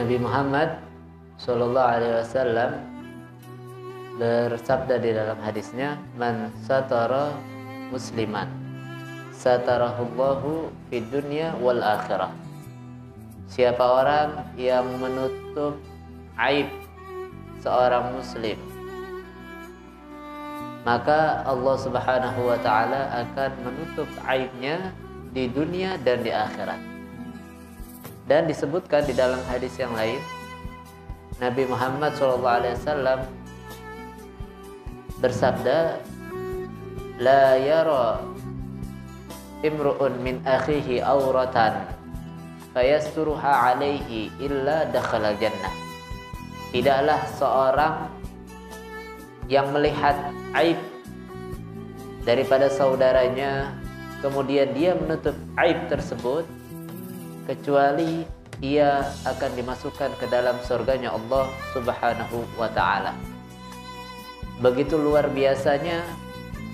Nabi Muhammad Sallallahu Alaihi Wasallam bersabda di dalam hadisnya, man satara musliman satarahullahu fid dunya wal akhirah. Siapa orang yang menutup aib seorang muslim, maka Allah Subhanahu wa taala akan menutup aibnya di dunia dan di akhirat. Dan disebutkan di dalam hadis yang lain, Nabi Muhammad SAW bersabda, la yara imru'un min akhihi auratan fayasturuha alaihi illa dakhala jannah. Tidaklah seorang yang melihat aib daripada saudaranya kemudian dia menutup aib tersebut, kecuali ia akan dimasukkan ke dalam surganya Allah Subhanahu wa ta'ala. Begitu luar biasanya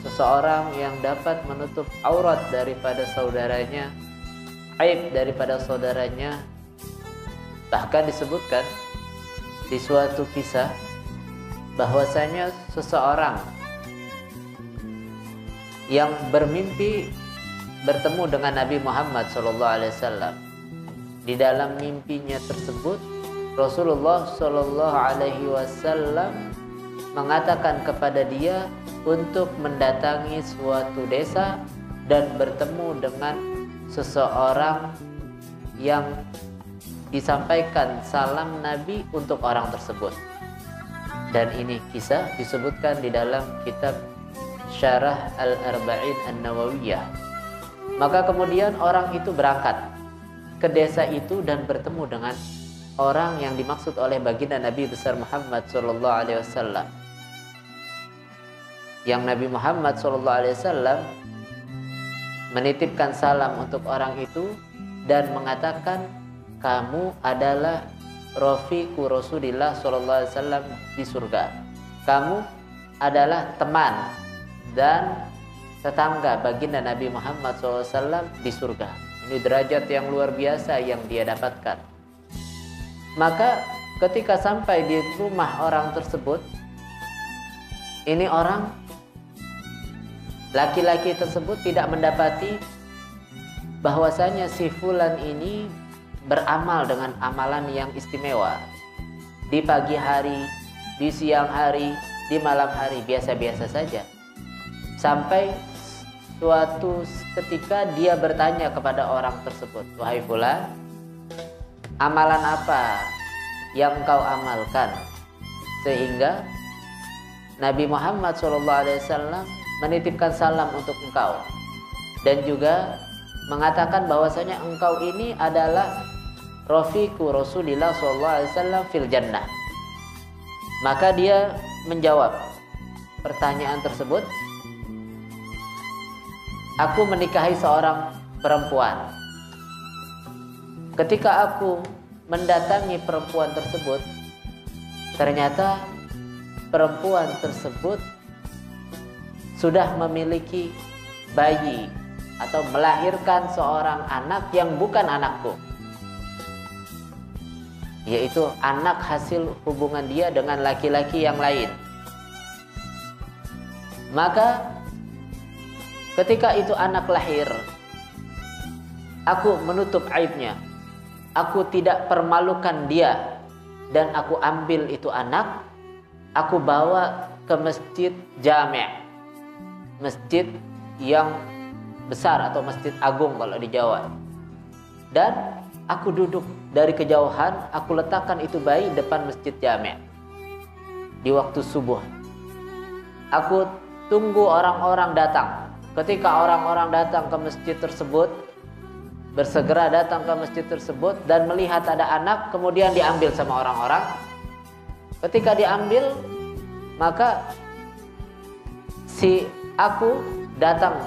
seseorang yang dapat menutup aurat daripada saudaranya, aib daripada saudaranya. Bahkan disebutkan di suatu kisah bahwasanya seseorang yang bermimpi bertemu dengan Nabi Muhammad SAW. Di dalam mimpinya tersebut Rasulullah SAW mengatakan kepada dia untuk mendatangi suatu desa dan bertemu dengan seseorang yang disampaikan salam Nabi untuk orang tersebut. Dan ini kisah disebutkan di dalam kitab Syarah Al-Arba'in An-Nawawiyah. Maka kemudian orang itu berangkat ke desa itu dan bertemu dengan orang yang dimaksud oleh baginda Nabi besar Muhammad SAW. Yang Nabi Muhammad SAW menitipkan salam untuk orang itu dan mengatakan, kamu adalah rafiqu Rasulillah SAW di surga. Kamu adalah teman dan tetangga baginda Nabi Muhammad SAW di surga. Ini derajat yang luar biasa yang dia dapatkan. Maka ketika sampai di rumah orang tersebut, ini orang laki-laki tersebut tidak mendapati bahwasanya si fulan ini beramal dengan amalan yang istimewa. Di pagi hari, di siang hari, di malam hari biasa-biasa saja. Sampai suatu ketika dia bertanya kepada orang tersebut, wahai fulan, amalan apa yang engkau amalkan sehingga Nabi Muhammad SAW menitipkan salam untuk engkau dan juga mengatakan bahwasanya engkau ini adalah rafiqu Rasulillah SAW fil jannah. Maka dia menjawab pertanyaan tersebut, aku menikahi seorang perempuan. Ketika aku mendatangi perempuan tersebut, ternyata perempuan tersebut sudah memiliki bayi atau melahirkan seorang anak yang bukan anakku, yaitu anak hasil hubungan dia dengan laki-laki yang lain. Maka ketika itu anak lahir, aku menutup aibnya. Aku tidak permalukan dia dan aku ambil itu anak, aku bawa ke masjid jami', masjid yang besar atau masjid agung kalau di Jawa. Dan aku duduk dari kejauhan, aku letakkan itu bayi depan masjid jami' di waktu subuh. Aku tunggu orang-orang datang. Ketika orang-orang datang ke masjid tersebut, bersegera datang ke masjid tersebut dan melihat ada anak, kemudian diambil sama orang-orang. Ketika diambil, maka aku datang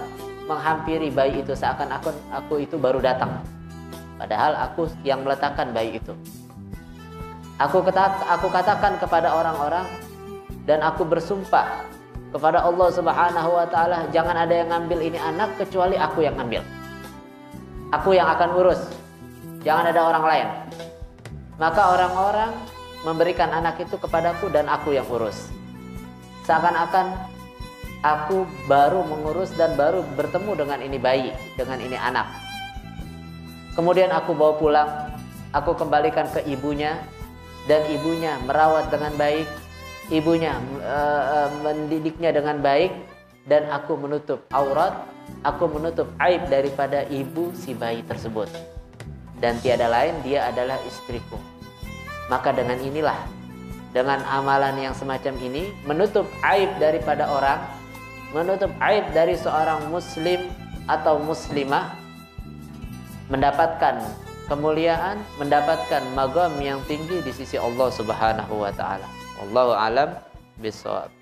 menghampiri bayi itu seakan-akan aku itu baru datang. Padahal aku yang meletakkan bayi itu. Aku katakan kepada orang-orang dan aku bersumpah kepada Allah Subhanahu wa taala, jangan ada yang ngambil ini anak kecuali aku yang ambil. Aku yang akan urus. Jangan ada orang lain. maka orang-orang memberikan anak itu kepadaku dan aku yang urus. Seakan-akan aku baru mengurus dan baru bertemu dengan ini bayi, dengan ini anak. Kemudian aku bawa pulang, aku kembalikan ke ibunya, dan ibunya merawat dengan baik, ibunya mendidiknya dengan baik, dan aku menutup aurat, aku menutup aib daripada ibu si bayi tersebut. Dan tiada lain, dia adalah istriku. Maka dengan inilah, dengan amalan yang semacam ini, menutup aib daripada orang, menutup aib dari seorang muslim atau muslimah, mendapatkan kemuliaan, mendapatkan magam yang tinggi di sisi Allah Subhanahu wa taala. Wallahu alam bishawab.